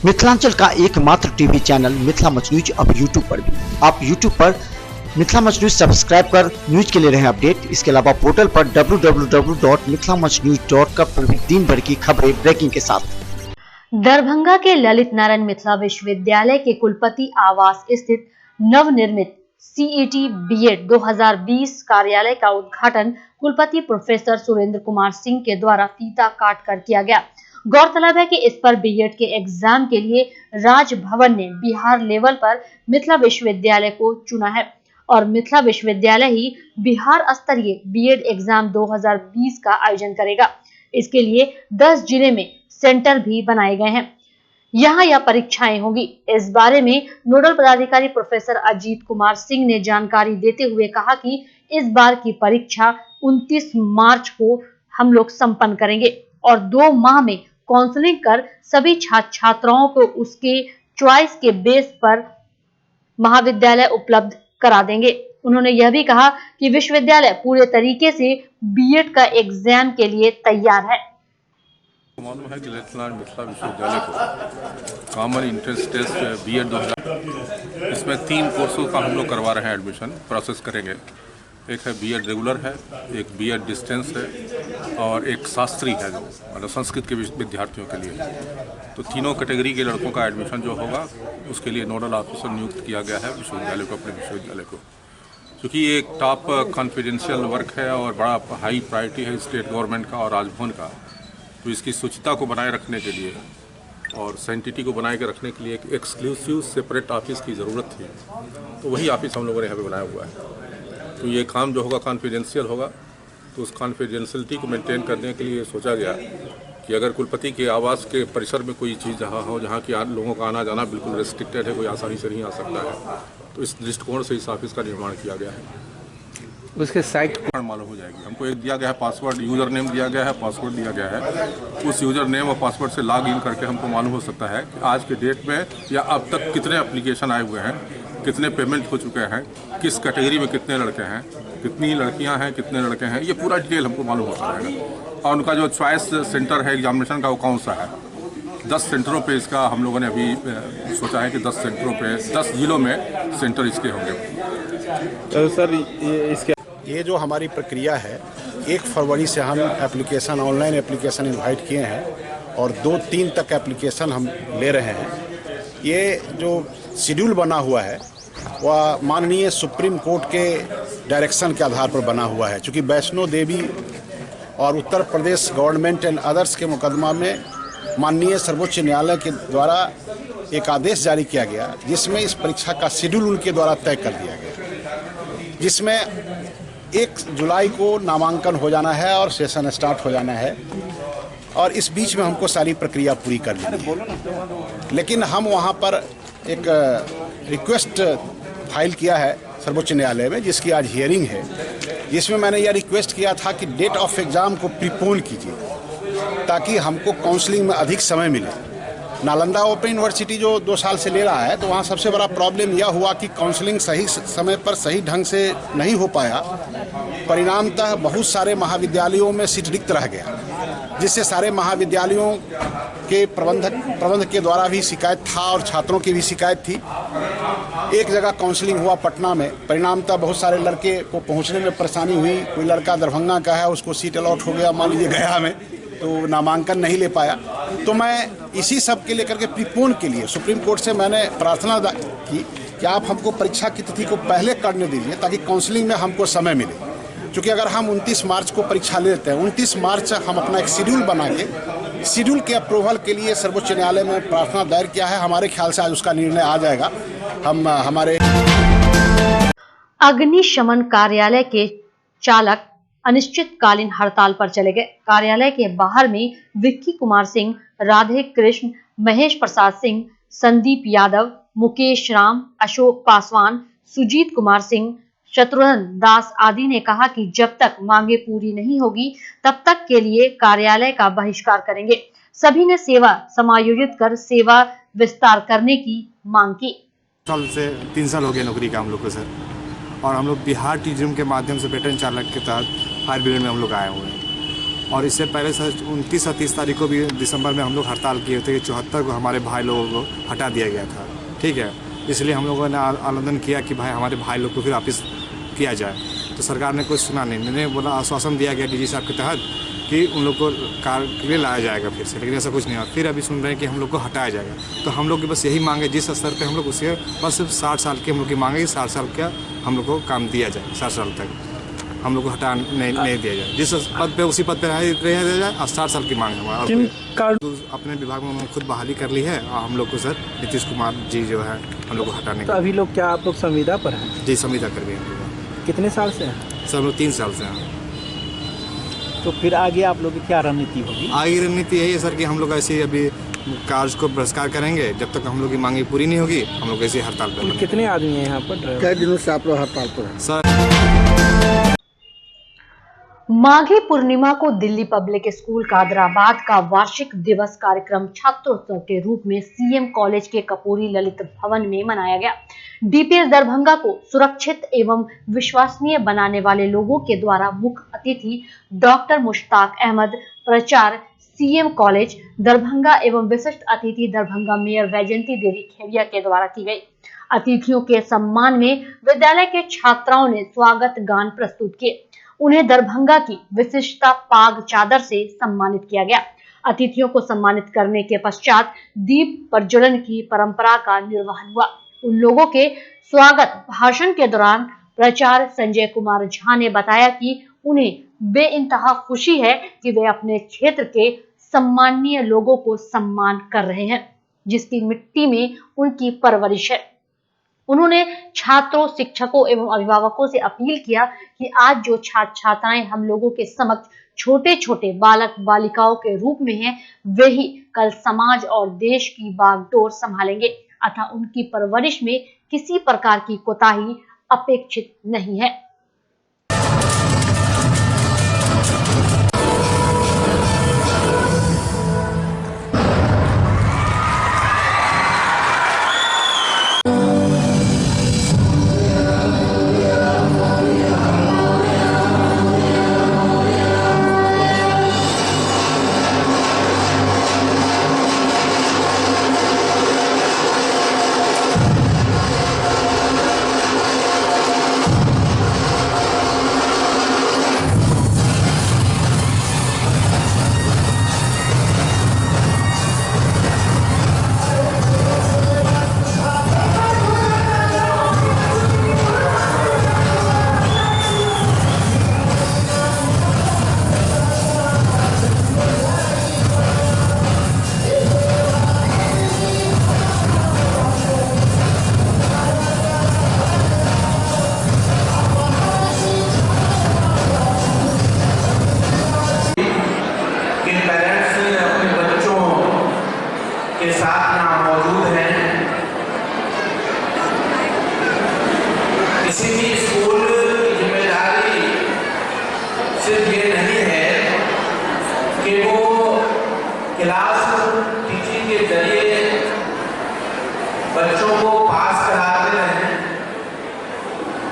मिथिलांचल का एकमात्र TV channel Mithila much news अब यूट्यूब पर भी। आप यूट्यूब पर मिथिला मच न्यूज सब्सक्राइब कर न्यूज के लिए रहे अपडेट। इसके अलावा पोर्टल पर www.mithilamachnews.com पर भी दिन भर की खबरें ब्रेकिंग के साथ। दरभंगा के ललित नारायण मिथिला विश्वविद्यालय के कुलपति आवास स्थित नवनिर्मित सीईटी बीएड 2020 कार्यालय का उद्घाटन कुलपति प्रोफेसर सुरेंद्र कुमार सिंह के द्वारा फीता काट कर किया गया। गौरतलब है कि इस पर बीएड के एग्जाम के लिए राजभवन ने बिहार लेवल पर मिथिला विश्वविद्यालय को चुना है और मिथिला विश्वविद्यालय ही बिहार स्तरीय बीएड एग्जाम 2020 का आयोजन करेगा। इसके लिए 10 जिले में सेंटर भी बनाए गए हैं, यहाँ यह परीक्षाएं होंगी। इस बारे में नोडल पदाधिकारी प्रोफेसर अजीत कुमार सिंह ने जानकारी देते हुए कहा कि इस बार की परीक्षा 29 मार्च को हम लोग संपन्न करेंगे और 2 माह में काउंसलिंग कर सभी छात्र छात्राओं को उसके चॉइस के बेस पर महाविद्यालय उपलब्ध करा देंगे। उन्होंने यह भी कहा कि विश्वविद्यालय पूरे तरीके से बीएड का एग्जाम के लिए तैयार है। मालूम है कि ललित नारायण मिथिला विश्वविद्यालय को कॉमन एंट्रेंस टेस्ट बीएड 2000 इसमें 3 कोर्सों का हम लोग करवा रहे हैं, एडमिशन प्रोसेस करेंगे। एक है बीएड रेगुलर है, एक बीएड डिस्टेंस है और एक शास्त्री है जो मतलब संस्कृत के विद्यार्थियों के लिए। तो तीनों कैटेगरी के लड़कों का एडमिशन जो होगा उसके लिए नोडल ऑफिसर नियुक्त किया गया है विश्वविद्यालय को, अपने विश्वविद्यालय को। क्योंकि ये एक टॉप कॉन्फिडेंशियल वर्क है और बड़ा हाई प्रायोरिटी है स्टेट गवर्नमेंट का और राजभवन का, तो इसकी शुचिता को बनाए रखने के लिए और सैंटिटी को बनाए के रखने के लिए एक एक्सक्लूसिव सेपरेट ऑफिस की ज़रूरत थी। तो वही ऑफिस हम लोगों ने यहाँ पे बनाया हुआ है। तो ये काम जो होगा कॉन्फिडेंशियल होगा, तो उस कॉन्फिडेंशियलिटी को मेंटेन करने के लिए सोचा गया कि अगर कुलपति के आवास के परिसर में कोई चीज़ जहाँ हो जहाँ की लोगों का आना जाना बिल्कुल रेस्ट्रिक्टेड है, कोई आसानी से नहीं आ सकता है, तो इस दृष्टिकोण से इस ऑफिस का निर्माण किया गया है। उसके साइट मालूम हो जाएगी। हमको एक दिया गया है पासवर्ड, यूज़र नेम दिया गया है, पासवर्ड दिया गया है। उस यूज़र नेम और पासवर्ड से लॉग इन करके हमको मालूम हो सकता है कि आज के डेट में या अब तक कितने एप्लीकेशन आए हुए हैं, कितने पेमेंट हो चुके हैं, किस कैटेगरी में कितने लड़के हैं, कितनी लड़कियां हैं, कितने लड़के हैं, ये पूरा डिटेल हमको मालूम होता रहेगा। और उनका जो चॉइस सेंटर है एग्जामिनेशन का वो कौन सा है। 10 सेंटरों पे इसका हम लोगों ने अभी सोचा है कि 10 सेंटरों पे 10 जिलों में सेंटर इसके होंगे। तो सर ये जो हमारी प्रक्रिया है 1 फरवरी से हम एप्लीकेशन ऑनलाइन एप्लीकेशन इनवाइट किए हैं और 2-3 तक एप्लीकेशन हम ले रहे हैं। ये जो शेड्यूल बना हुआ है वह माननीय सुप्रीम कोर्ट के डायरेक्शन के आधार पर बना हुआ है, क्योंकि वैष्णो देवी और Uttar Pradesh government and others के मुकदमा में माननीय सर्वोच्च न्यायालय के द्वारा एक आदेश जारी किया गया जिसमें इस परीक्षा का शेड्यूल उनके द्वारा तय कर दिया गया, जिसमें 1 जुलाई को नामांकन हो जाना है और सेशन स्टार्ट हो जाना है और इस बीच में हमको सारी प्रक्रिया पूरी कर लेनी है। लेकिन हम वहाँ पर एक रिक्वेस्ट फाइल किया है सर्वोच्च न्यायालय में, जिसकी आज हियरिंग है, जिसमें मैंने यह रिक्वेस्ट किया था कि डेट ऑफ एग्ज़ाम को प्रीपोन कीजिए ताकि हमको काउंसलिंग में अधिक समय मिले। नालंदा ओपन यूनिवर्सिटी जो 2 साल से ले रहा है, तो वहाँ सबसे बड़ा प्रॉब्लम यह हुआ कि काउंसलिंग सही समय पर सही ढंग से नहीं हो पाया। परिणामतः बहुत सारे महाविद्यालयों में सीट रिक्त रह गया, जिससे सारे महाविद्यालयों के प्रबंधक के द्वारा भी शिकायत था और छात्रों की भी शिकायत थी। एक जगह काउंसलिंग हुआ पटना में, परिणामतः बहुत सारे लड़के को पहुँचने में परेशानी हुई। कोई लड़का दरभंगा का है, उसको सीट अलॉट हो गया मान लीजिए गया में, तो नामांकन नहीं ले पाया। तो मैं इसी सब के लेकर के प्रीपोन के लिए सुप्रीम कोर्ट से मैंने प्रार्थना की कि आप हमको परीक्षा की तिथि को पहले करने दीजिए ताकि काउंसलिंग में हमको समय मिले। क्योंकि अगर हम 29 मार्च को परीक्षा ले लेते हैं, 29 मार्च हम अपना एक शेड्यूल बना के शेड्यूल के अप्रूवल के लिए सर्वोच्च न्यायालय में प्रार्थना दायर किया है। हमारे ख्याल से आज उसका निर्णय आ जाएगा। हम हमारे अग्निशमन कार्यालय के चालक अनिश्चितकालीन हड़ताल पर चले गए। कार्यालय के बाहर में विक्की कुमार सिंह, राधे कृष्ण, महेश प्रसाद सिंह, संदीप यादव, मुकेश राम, अशोक पासवान, सुजीत कुमार सिंह, शत्रुघ्न दास आदि ने कहा कि जब तक मांगे पूरी नहीं होगी तब तक के लिए कार्यालय का बहिष्कार करेंगे। सभी ने सेवा समायोजित कर सेवा विस्तार करने की मांग की। 3 साल हो गए नौकरी का हम लोग को सर, और हम लोग बिहार टूरिज्म के माध्यम से पैटर्न चालक के तहत फायर ब्रिगेड में हम लोग आए हुए हैं। और इससे पहले सर 29 और 30 तारीख को भी दिसंबर में हम लोग हड़ताल किए थे कि 74 को हमारे भाई लोगों को हटा दिया गया था। ठीक है, इसलिए हम लोगों ने आंदोलन किया कि भाई हमारे भाई लोग को फिर वापस किया जाए। तो सरकार ने कुछ सुना नहीं, मैंने बोला आश्वासन दिया गया डीजी साहब के तहत कि उन लोग को कार्य के लिए लाया जाएगा फिर से, लेकिन ऐसा कुछ नहीं हुआ। फिर अभी सुन रहे हैं कि हम लोग को हटाया जाएगा। तो हम लोग की बस यही मांग है, जिस स्तर पे हम लोग उसके बस सिर्फ 60 साल की हम लोग की मांग है कि 60 साल का हम लोग को काम दिया जाए, 60 साल तक हम लोग को हटा नहीं दिया जाए। जिस पद पे उसी पद पे रह दिया जाए और 60 साल की मांग है हमारा। अपने विभाग में उन्होंने खुद बहाली कर ली है और हम लोग को सर नीतीश कुमार जी जो है हम लोग को हटाने तो अभी लोग क्या आप लोग संविदा पर हैं? जी संविदा कर गए। कितने साल से हैं? सर हम लोग 3 साल से हैं। तो फिर आगे आप लोग की क्या रणनीति होगी? आगे रणनीति यही है सर कि हम लोग ऐसे ही अभी कार्य को बहिष्कार करेंगे जब तक हम लोग की मांगे पूरी नहीं होगी। हम लोग ऐसे हड़ताल पर। कितने आदमी हैं यहाँ पर? कई दिनों से आप लोग हड़ताल पर हैं? सर माघी पूर्णिमा को दिल्ली पब्लिक स्कूल कादराबाद का वार्षिक दिवस कार्यक्रम छात्रोत्सव के रूप में सीएम कॉलेज के कपूरी ललित भवन में मनाया गया। डीपीएस दरभंगा को सुरक्षित एवं विश्वसनीय बनाने वाले लोगों के द्वारा मुख्य अतिथि डॉक्टर मुश्ताक अहमद, प्राचार्य सीएम कॉलेज दरभंगा एवं विशिष्ट अतिथि दरभंगा मेयर वैजयंती देवी खेड़िया के द्वारा की गई। अतिथियों के सम्मान में विद्यालय के छात्राओं ने स्वागत गान प्रस्तुत किए। उन्हें दरभंगा की विशिष्टता पाग चादर से सम्मानित किया गया। अतिथियों को सम्मानित करने के पश्चात दीप प्रज्वलन की परंपरा का निर्वहन हुआ। उन लोगों के स्वागत भाषण के दौरान प्राचार्य संजय कुमार झा ने बताया कि उन्हें बेइंतहा खुशी है कि वे अपने क्षेत्र के सम्माननीय लोगों को सम्मान कर रहे हैं, जिसकी मिट्टी में उनकी परवरिश है। उन्होंने छात्रों, शिक्षकों एवं अभिभावकों से अपील किया कि आज जो छात्र छात्राएं हम लोगों के समक्ष छोटे छोटे बालक बालिकाओं के रूप में हैं, वे ही कल समाज और देश की बागडोर संभालेंगे, अतः उनकी परवरिश में किसी प्रकार की कोताही अपेक्षित नहीं है। किसी भी स्कूल की जिम्मेदारी सिर्फ ये नहीं है कि वो क्लास टीचिंग के जरिए बच्चों को पास कराते रहें,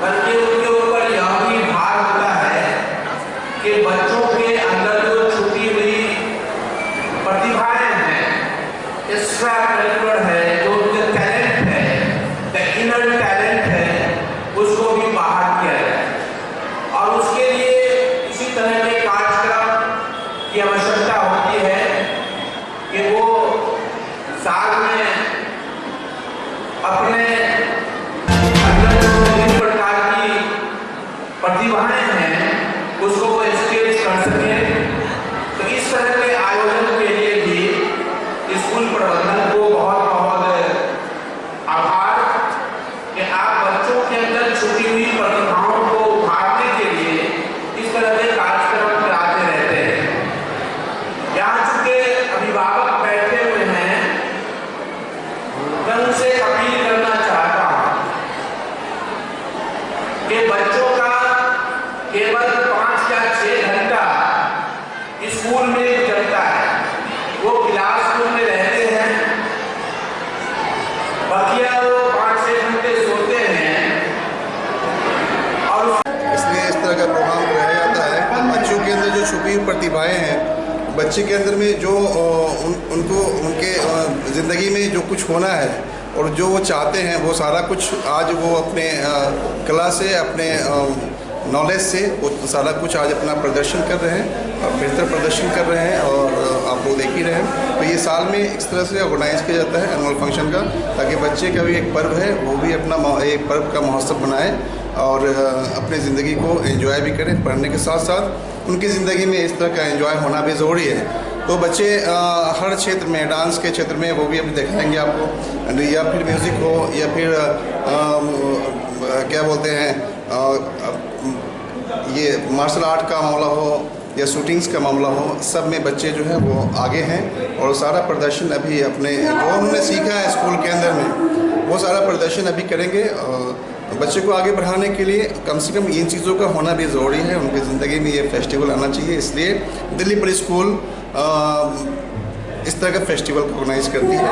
बल्कि उनके ऊपर यह भी भार होता है कि बच्चों के अंदर जो छुपी हुई प्रतिभाएं हैं, एक्स्ट्रा करिकुलर है, जो उनके टैलेंट है, द इनर टैलेंट है, उसको भी बाहर किया जाए। और उसके लिए इसी तरह के कार्यक्रम की आवश्यकता होती है कि वो साल में अपने अंदर जो विभिन्न प्रकार की प्रतिभाएं हैं उसको वो एक्सप्रेस कर सके। तो इस तरह के आयोजन के लिए भी स्कूल प्रबंधन को बहुत बहुत आभार कि आप बच्चों के अंदर छुपी हुई प्रतिभाओं को उभारने के लिए इस तरह के कार्यक्रम कराते रहते हैं। यहाँ चूंकि अभिभावक बैठे हुए हैं, मैं उनसे अपील करना चाहता हूँ कि बच्चों का केवल 5 या 6 घंटा स्कूल में गुजरता है, वो क्लासरूम में रहते हैं, बकिया वो 5-6 घंटे सोते हैं। और इसलिए इस तरह का प्रोग्राम कराया जाता है। बच्चों के अंदर जो छुपी हुई प्रतिभाएं हैं बच्चे के अंदर में जो उनको उनके ज़िंदगी में जो कुछ होना है और जो वो चाहते हैं वो सारा कुछ आज वो अपने कला से, अपने नॉलेज से वो सारा कुछ आज अपना प्रदर्शन कर रहे हैं और बेहतर प्रदर्शन कर रहे हैं। और आप लोग देख ही रहे हैं, तो ये साल में इस तरह से ऑर्गेनाइज किया जाता है एनुअल फंक्शन का, ताकि बच्चे का भी एक पर्व है, वो भी अपना एक पर्व का महोत्सव बनाए और अपनी ज़िंदगी को एंजॉय भी करें। पढ़ने के साथ साथ उनकी ज़िंदगी में इस तरह का एंजॉय होना भी ज़रूरी है। तो बच्चे हर क्षेत्र में, डांस के क्षेत्र में वो भी अभी दिखाएंगे आपको, या फिर म्यूज़िक हो या फिर क्या बोलते हैं ये मार्शल आर्ट का मामला हो या शूटिंग्स का मामला हो, सब में बच्चे जो है वो आगे हैं और सारा प्रदर्शन अभी अपने जो उन्होंने सीखा है स्कूल के अंदर में वो सारा प्रदर्शन अभी करेंगे। बच्चे को आगे बढ़ाने के लिए कम से कम इन चीज़ों का होना भी ज़रूरी है, उनकी ज़िंदगी में ये फेस्टिवल आना चाहिए। इसलिए दिल्ली पब्लिक स्कूल इस तरह का फेस्टिवल को ऑर्गेनाइज करती है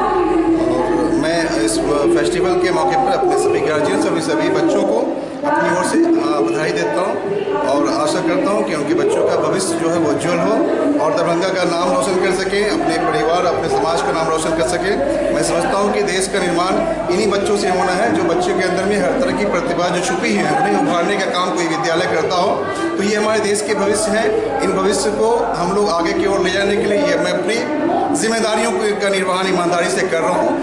और मैं इस फेस्टिवल के मौके पर अपने सभी गार्जियंस और सभी बच्चों को अपनी ओर से बधाई देता हूँ और आशा करता हूँ कि उनके बच्चों का भविष्य जो है वो उज्ज्वल हो और दरभंगा का नाम रोशन कर सके, अपने परिवार, अपने समाज का नाम रोशन कर सके। मैं समझता हूँ कि देश का निर्माण इन्हीं बच्चों से होना है, जो बच्चों के अंदर में हर तरह की प्रतिभा जो छुपी है उन्हें उभारने का काम कोई विद्यालय करता हो। तो ये हमारे देश के भविष्य हैं, इन भविष्य को हम लोग आगे की ओर ले जाने के लिए मैं अपनी जिम्मेदारियों का निर्वहन ईमानदारी से कर रहा हूँ।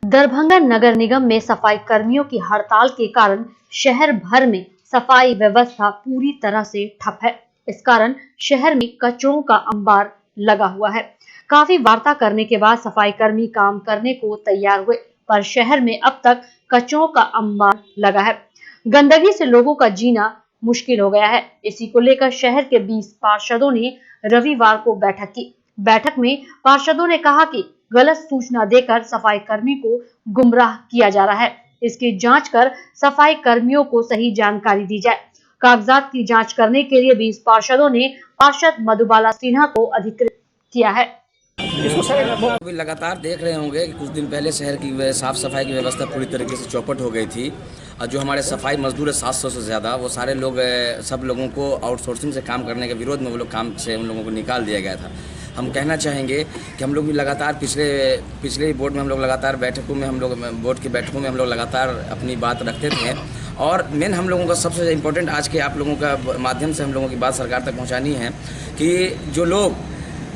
दरभंगा नगर निगम में सफाई कर्मियों की हड़ताल के कारण शहर भर में सफाई व्यवस्था पूरी तरह से ठप है। इस कारण शहर में कचरों का अंबार लगा हुआ है। काफी वार्ता करने के बाद सफाई कर्मी काम करने को तैयार हुए, पर शहर में अब तक कचरों का अंबार लगा है। गंदगी से लोगों का जीना मुश्किल हो गया है। इसी को लेकर शहर के 20 पार्षदों ने रविवार को बैठक की। बैठक में पार्षदों ने कहा कि गलत सूचना देकर सफाई कर्मी को गुमराह किया जा रहा है। इसकी जांच कर सफाई कर्मियों को सही जानकारी दी जाए। कागजात की जांच करने के लिए 20 पार्षदों ने पार्षद मधुबाला सिन्हा को अधिकृत किया है। अभी लगातार देख रहे होंगे कि कुछ दिन पहले शहर की साफ सफाई की व्यवस्था पूरी तरीके से चौपट हो गई थी और जो हमारे सफाई मजदूर है 700 से ज़्यादा, वो सारे लोग सब लोगों को आउटसोर्सिंग से काम करने के विरोध में वो लोग काम से उन लोगों को निकाल दिया गया था। हम कहना चाहेंगे कि हम लोग भी लगातार पिछले बोर्ड में हम लोग लगातार बैठकों में बोर्ड की बैठकों में हम लोग लगातार अपनी बात रखते थे और मेन हम लोगों का सबसे इम्पोर्टेंट आज के आप लोगों का माध्यम से हम लोगों की बात सरकार तक पहुंचानी है कि जो लोग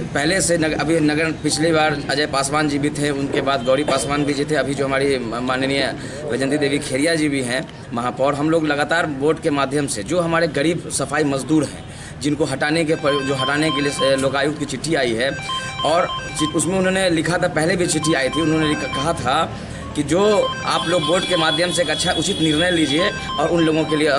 पहले से अभी नगर पिछली बार अजय पासवान जी भी थे, उनके बाद गौरी पासवान भी जी थे, अभी जो हमारी माननीय वैजंती देवी खेरिया जी भी हैं महापौर, हम लोग लगातार बोर्ड के माध्यम से जो हमारे गरीब सफाई मजदूर हैं जिनको हटाने के लिए लोकायुक्त की चिट्ठी आई है और उसमें उन्होंने लिखा था, पहले भी चिट्ठी आई थी, उन्होंने कहा था कि जो आप लोग बोर्ड के माध्यम से एक अच्छा उचित निर्णय लीजिए और उन लोगों के लिए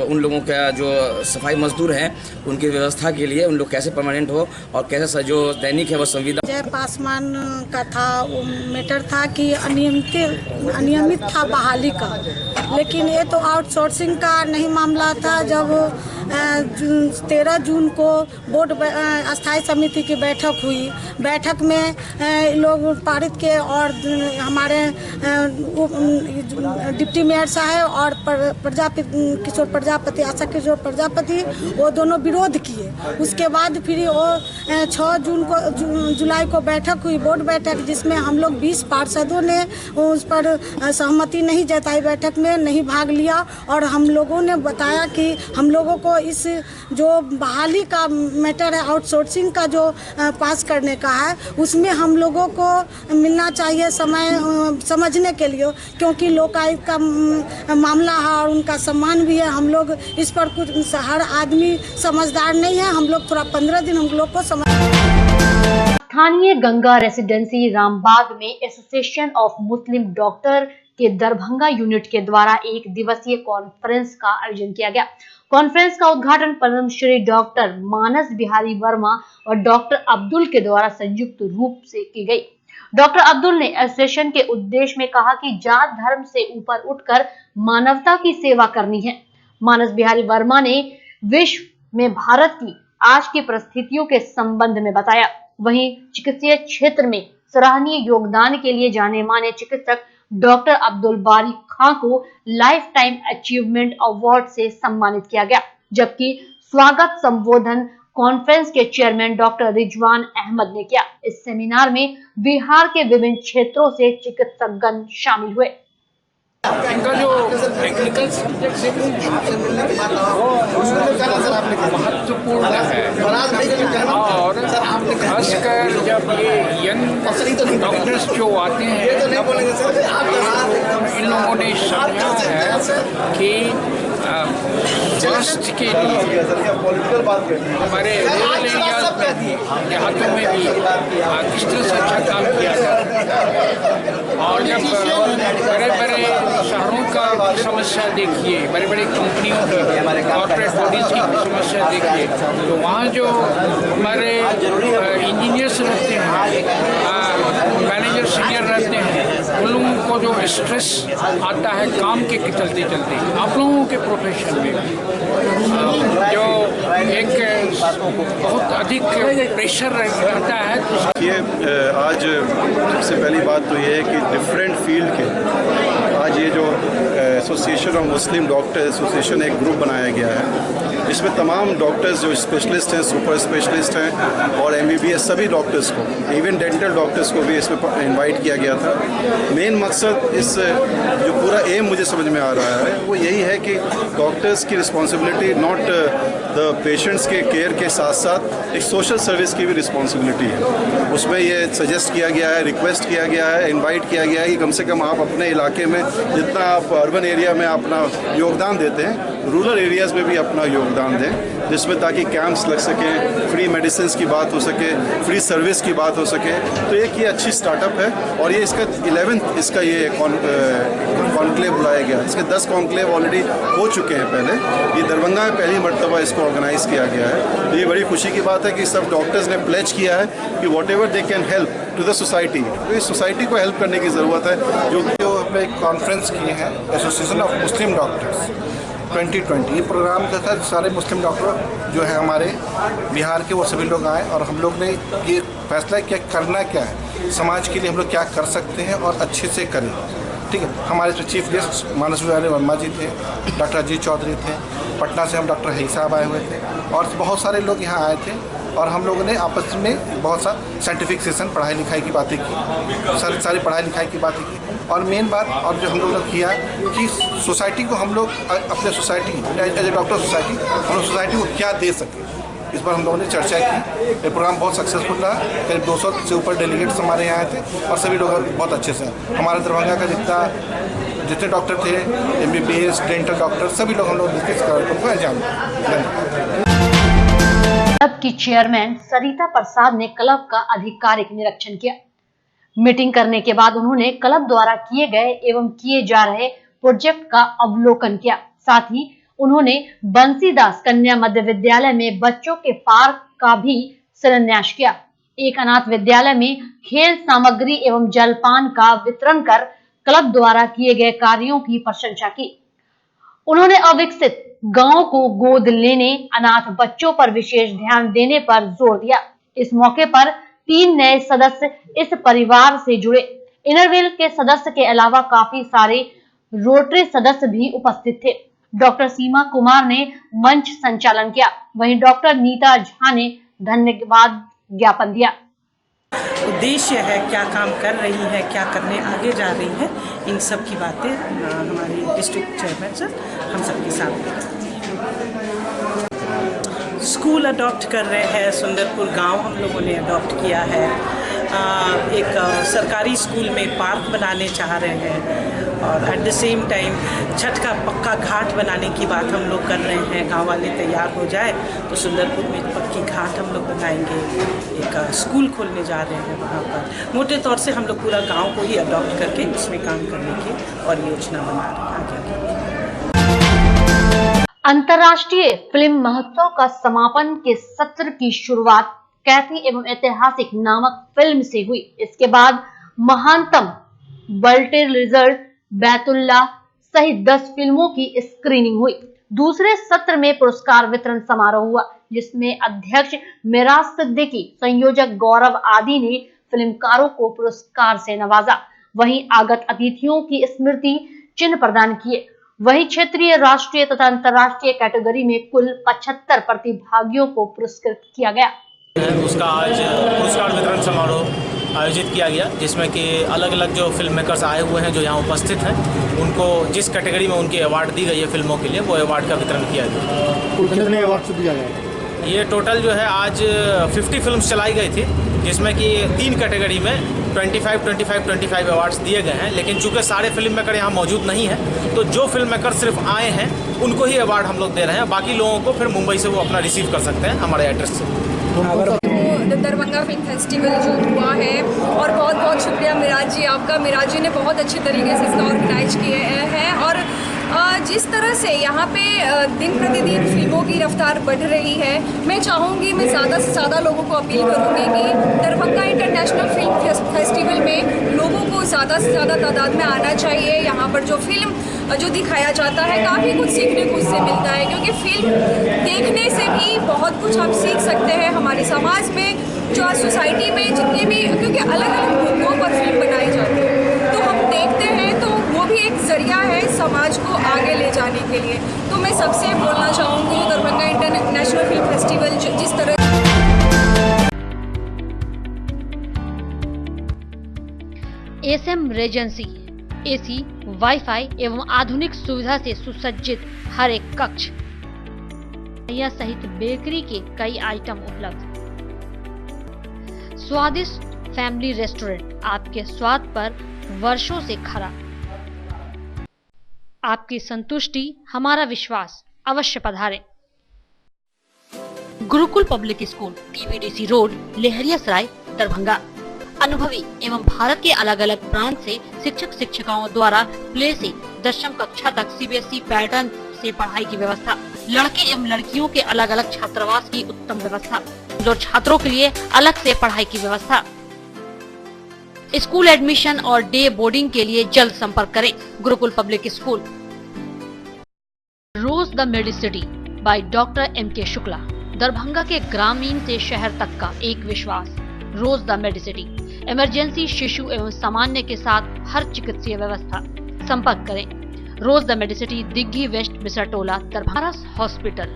उन लोगों का जो सफाई मजदूर हैं उनकी व्यवस्था के लिए उन लोग कैसे परमानेंट हो और कैसे जो दैनिक है वो संविदा। जय पासवान का था वो मैटर था कि अनियमित था बहाली का, लेकिन ये तो आउटसोर्सिंग का नहीं मामला था। जब 13 जून को बोर्ड अस्थायी समिति की बैठक हुई, बैठक में लोग पारित किए और हमारे डिप्टी मेयर साहब और किशोर प्रजापति, आशा किशोर प्रजापति, वो दोनों विरोध किए। उसके बाद फिर वो 6 जुलाई को बैठक हुई, बोर्ड बैठक, जिसमें हम लोग 20 पार्षदों ने उस पर सहमति नहीं जताई, बैठक में नहीं भाग लिया और हम लोगों ने बताया कि हम लोगों को इस जो बहाली का मैटर है, आउटसोर्सिंग का जो पास करने का है, उसमें हम लोगों को मिलना चाहिए समय समझने के लिए, क्योंकि लोकायुक्त का मामला है और उनका सम्मान भी है। हम लोग इस पर कुछ हर आदमी समझदार नहीं है, हम लोग थोड़ा 15 दिन हम लोग को समझ। स्थानीय गंगा रेसिडेंसी रामबाग में एसोसिएशन ऑफ मुस्लिम डॉक्टर के दरभंगा यूनिट के द्वारा एक दिवसीय कॉन्फ्रेंस का आयोजन किया गया। कॉन्फ्रेंस का उद्घाटन पद्मश्री डॉक्टर मानस बिहारी वर्मा और डॉक्टर अब्दुल के द्वारा संयुक्त रूप से की गई। डॉक्टर अब्दुल ने एसोसिएशन के उद्देश्य में कहा कि जात धर्म से ऊपर उठकर मानवता की सेवा करनी है। मानस बिहारी वर्मा ने विश्व में भारत की आज की परिस्थितियों के संबंध में बताया। वहीं चिकित्सीय क्षेत्र में सराहनीय योगदान के लिए जाने माने चिकित्सक डॉक्टर अब्दुल बारी खां को लाइफ टाइम अचीवमेंट अवार्ड से सम्मानित किया गया, जबकि स्वागत संबोधन कॉन्फ्रेंस के चेयरमैन डॉक्टर रिजवान अहमद ने किया। इस सेमिनार में बिहार के विभिन्न क्षेत्रों से चिकित्सकगण शामिल हुए। इनका जो टेक्निकल सब्जेक्ट से महत्वपूर्ण है और खासकर जब ये यंग डॉक्टर्स जो आते हैं इन लोगों ने समझा है कि स्वास्थ्य के लिए हमारे रूरल एरियाज में भी देहातों में भी किस तरह से अच्छा काम किया जाए। और जब बड़े बड़े शहरों का समस्या देखिए, बड़े बड़े कंपनियों की कॉर्पोरेट बॉडीज की समस्या देखिए, तो वहाँ जो हमारे इंजीनियर्स रहते हैं, मैनेजर सीनियर रहते हैं, उन लोगों को जो स्ट्रेस आता है काम के चलते चलते, आप लोगों के प्रोफेशन में जो एक बहुत अधिक प्रेशर रहता है। ये आज सबसे पहली बात तो ये है कि डिफरेंट फील्ड के आज ये जो association of Muslim doctor association एक ग्रुप बनाया गया है जिसमें तमाम डॉक्टर्स जो स्पेशलिस्ट हैं, सुपर स्पेशलिस्ट हैं और एमबीबीएस सभी डॉक्टर्स को, इवन डेंटल डॉक्टर्स को भी इसमें इनवाइट किया गया था। मेन मकसद इस जो पूरा एम मुझे समझ में आ रहा है वो यही है कि डॉक्टर्स की रिस्पॉन्सिबिलिटी नॉट द पेशेंट्स के केयर के साथ साथ एक सोशल सर्विस की भी रिस्पॉन्सिबिलिटी है। उसमें ये सजेस्ट किया गया है, रिक्वेस्ट किया गया है, इनवाइट किया गया है कि कम से कम आप अपने इलाके में जितना आप अर्बन एरिया में अपना योगदान देते हैं, रूरल एरियाज़ में भी अपना योगदान दें, जिसमें ताकि कैंप्स लग सकें, फ्री मेडिसिन की बात हो सके, फ्री सर्विस की बात हो सके। तो एक ये अच्छी स्टार्टअप है और ये इसका 11th इसका ये कॉन्क्लेव बुलाया गया। इसके 10 कॉन्क्लेव ऑलरेडी हो चुके हैं पहले। ये दरभंगा में पहली मरतबा इसको ऑर्गेनाइज़ किया गया है। तो ये बड़ी खुशी की बात है कि सब डॉक्टर्स ने प्लेज किया है कि whatever they can help to the society, तो इस सोसाइटी को हेल्प करने की ज़रूरत है। जो हमने एक कॉन्फ्रेंस किए हैं एसोसिएशन ऑफ मुस्लिम डॉक्टर्स 2020, ये प्रोग्राम के तहत सारे मुस्लिम डॉक्टर जो है हमारे बिहार के वो सभी लोग आए और हम लोग ने ये फैसला किया करना क्या है, समाज के लिए हम लोग क्या कर सकते हैं और अच्छे से करें। ठीक है, हमारे जो चीफ गेस्ट मानस विहारी वर्मा जी थे, डॉक्टर अजीत चौधरी थे, पटना से हम डॉक्टर हई साहब आए हुए थे और बहुत सारे लोग यहाँ आए थे और हम लोगों ने आपस में बहुत सा साइंटिफिक सेशन, पढ़ाई लिखाई की बातें की, सारी पढ़ाई लिखाई की बातें की और मेन बात और जो हम लोग ने किया कि सोसाइटी को हम लोग अपने society as a doctor society हम लोग सोसाइटी को क्या दे सकें, इस पर हम लोगों ने चर्चा की। ये प्रोग्राम बहुत सक्सेसफुल रहा, करीब 200 से ऊपर डेलीगेट्स हमारे यहाँ आए थे और सभी लोग बहुत अच्छे से। हमारे दरभंगा का जितने डॉक्टर थे, एमबीबीएस, डेंटल डॉक्टर, सभी लोग हम लोग डिस्कस कर उनको एग्जाम क्लब की चेयरमैन सरिता प्रसाद ने क्लब का आधिकारिक निरीक्षण किया। मीटिंग करने के बाद उन्होंने क्लब द्वारा किए गए एवं किए जा रहे प्रोजेक्ट का अवलोकन किया। साथ ही उन्होंने बंसीदास कन्या मध्य विद्यालय में बच्चों के पार्क का भी शिलान्यास किया। एक अनाथ विद्यालय में खेल सामग्री एवं जलपान का वितरण कर क्लब द्वारा किए गए कार्यों की प्रशंसा की। उन्होंने अविकसित गांव को गोद लेने, अनाथ बच्चों पर विशेष ध्यान देने पर जोर दिया। इस मौके पर 3 नए सदस्य इस परिवार से जुड़े। इनरव्हील के सदस्य के अलावा काफी सारे रोटरी सदस्य भी उपस्थित थे। डॉक्टर सीमा कुमार ने मंच संचालन किया, वहीं डॉक्टर नीता झा ने धन्यवाद ज्ञापन दिया। उद्देश्य है, क्या काम कर रही है, क्या करने आगे जा रही है, इन सब की बातें हमारी डिस्ट्रिक्ट चेयरमैन सर हम सबके साथ। स्कूल अडॉप्ट कर रहे हैं, सुंदरपुर गांव हम लोगों ने अडॉप्ट किया है। एक सरकारी स्कूल में पार्क बनाने चाह रहे हैं और at the same time Chhath का पक्का घाट बनाने की बात हम लोग कर रहे हैं। गांव वाले तैयार हो जाए तो सुंदरपुर में पक्की घाट हम लोग बनाएंगे। एक स्कूल खोलने जा रहे हैं वहाँ पर। मोटे तौर से हम लोग पूरा गांव को ही अडॉप्ट करके उसमें काम करने की और योजना बना रहे हैं आगे। अंतर्राष्ट्रीय फिल्म महोत्सव का समापन के सत्र की शुरुआत कैथी एवं ऐतिहासिक नामक फिल्म से हुई। इसके बाद महानतम, बल्टे रिजल्ट, बैतुल्ला सहित 10 फिल्मों की स्क्रीनिंग हुई। दूसरे सत्र में पुरस्कार वितरण समारोह हुआ, जिसमें अध्यक्ष मिराज सिद्दीकी, संयोजक गौरव आदि ने फिल्मकारों को पुरस्कार से नवाजा। वहीं आगत अतिथियों की स्मृति चिन्ह प्रदान किए। वहीं क्षेत्रीय, राष्ट्रीय तथा अंतर्राष्ट्रीय कैटेगरी में कुल 75 प्रतिभागियों को पुरस्कृत किया गया। उसका आज पुरस्कार वितरण समारोह आयोजित किया गया, जिसमें कि अलग अलग जो फिल्म मेकर्स आए हुए हैं जो यहाँ उपस्थित हैं, उनको जिस कैटेगरी में उनकी अवार्ड दी गई है फिल्मों के लिए, वो अवार्ड का वितरण किया गया। कितने अवार्ड दिया गया? ये टोटल जो है आज 50 फिल्म्स चलाई गई थी, जिसमें कि 3 कैटेगरी में 25 अवार्ड्स दिए गए हैं। लेकिन चूंकि सारे फिल्म मेकर यहाँ मौजूद नहीं हैं, तो जो फिल्म मेकर सिर्फ आए हैं उनको ही अवार्ड हम लोग दे रहे हैं। बाकी लोगों को फिर मुंबई से वो अपना रिसीव कर सकते हैं हमारे एड्रेस से। दरभंगा फिल्म फेस्टिवल जो हुआ है, और बहुत बहुत शुक्रिया मिराज जी आपका। मिराज जी ने बहुत अच्छे तरीके से इसका ऑर्गेनाइज किया है, और जिस तरह से यहाँ पे दिन प्रतिदिन फिल्मों की रफ्तार बढ़ रही है, मैं चाहूँगी, मैं ज़्यादा से ज़्यादा लोगों को अपील करूँगी कि दरभंगा इंटरनेशनल फिल्म फेस्टिवल में लोगों को ज़्यादा से ज़्यादा तादाद में आना चाहिए। यहाँ पर जो फिल्म जो दिखाया जाता है, काफ़ी कुछ सीखने को उससे मिलता है, क्योंकि फिल्म देखने से भी बहुत कुछ हम सीख सकते हैं। हमारे समाज में, जो सोसाइटी में जितने भी, क्योंकि अलग अलग मुद्दों पर फिल्म बनाई जाती है, तो हम देखते हैं, तो वो भी एक जरिया है समाज को आगे ले जाने के लिए। तो मैं सबसे बोलना चाहूँगी, दरभंगा इंटरनेशनल फिल्म फेस्टिवल जिस तरह एसएम रेजेंसी एसी, वाईफाई एवं आधुनिक सुविधा से सुसज्जित हर एक कक्ष सहित बेकरी के कई आइटम उपलब्ध। स्वादिष्ट फैमिली रेस्टोरेंट, आपके स्वाद पर वर्षों से खरा। आपकी संतुष्टि हमारा विश्वास, अवश्य पधारें। Gurukul public school, TBDC road, Laheriasarai, Darbhanga. अनुभवी एवं भारत के अलग अलग प्रांत से शिक्षक शिक्षिकाओं द्वारा प्ले से 10वीं कक्षा तक सीबीएसई पैटर्न से पढ़ाई की व्यवस्था। लड़के एवं लड़कियों के अलग अलग छात्रावास की उत्तम व्यवस्था, जो छात्रों के लिए अलग से पढ़ाई की व्यवस्था। स्कूल एडमिशन और डे बोर्डिंग के लिए जल्द संपर्क करें। Gurukul public school. Rose the medicity by doctor MK Shukla, Darbhanga के ग्रामीण से शहर तक का एक विश्वास। रोज द मेडिसिटी, इमरजेंसी, शिशु एवं सामान्य के साथ हर चिकित्सीय व्यवस्था। संपर्क करें। Rose the Medicity, Digghi west, Bisartola, Darbhanga. Hospital,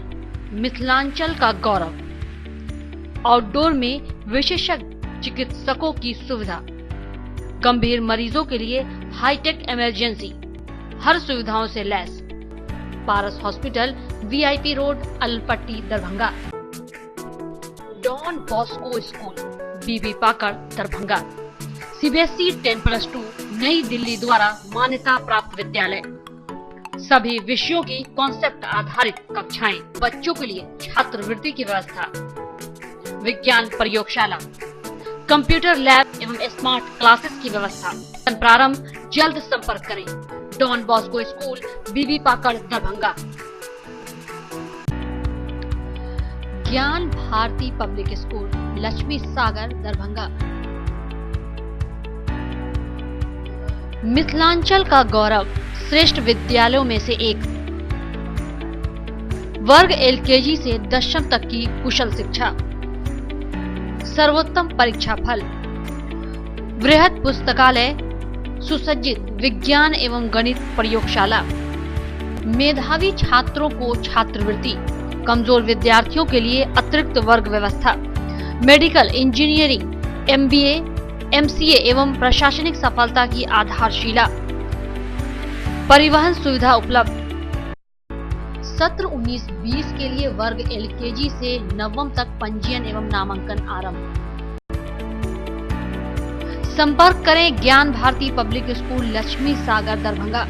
Mithilanchal का गौरव। आउटडोर में विशेषज्ञ चिकित्सकों की सुविधा। गंभीर मरीजों के लिए हाईटेक इमरजेंसी, हर सुविधाओं से लैस। Paras hospital, VIP road, Alpatti, Darbhanga. Don Bosco school, BB Pakar, Darbhanga. CBSE 10+2 नई दिल्ली द्वारा मान्यता प्राप्त विद्यालय। सभी विषयों की कॉन्सेप्ट आधारित कक्षाएं, बच्चों के लिए छात्रवृत्ति की व्यवस्था। विज्ञान प्रयोगशाला, कंप्यूटर लैब एवं स्मार्ट क्लासेस की व्यवस्था। प्रारंभ, जल्द संपर्क करें। Don Bosco school, BB Pakar, Darbhanga. ज्ञान भारती पब्लिक स्कूल, लक्ष्मी सागर, दरभंगा। मिथिलांचल का गौरव, श्रेष्ठ विद्यालयों में से एक। वर्ग LKG से 10वीं तक की कुशल शिक्षा। सर्वोत्तम परीक्षा फल, वृहद पुस्तकालय, सुसज्जित विज्ञान एवं गणित प्रयोगशाला। मेधावी छात्रों को छात्रवृत्ति, कमजोर विद्यार्थियों के लिए अतिरिक्त वर्ग व्यवस्था। मेडिकल, इंजीनियरिंग, MBA, MCA एवं प्रशासनिक सफलता की आधारशिला। परिवहन सुविधा उपलब्ध। सत्र 19-20 के लिए वर्ग LKG से 9वीं तक पंजीयन एवं नामांकन आरंभ। संपर्क करें ज्ञान भारती पब्लिक स्कूल, लक्ष्मी सागर, दरभंगा।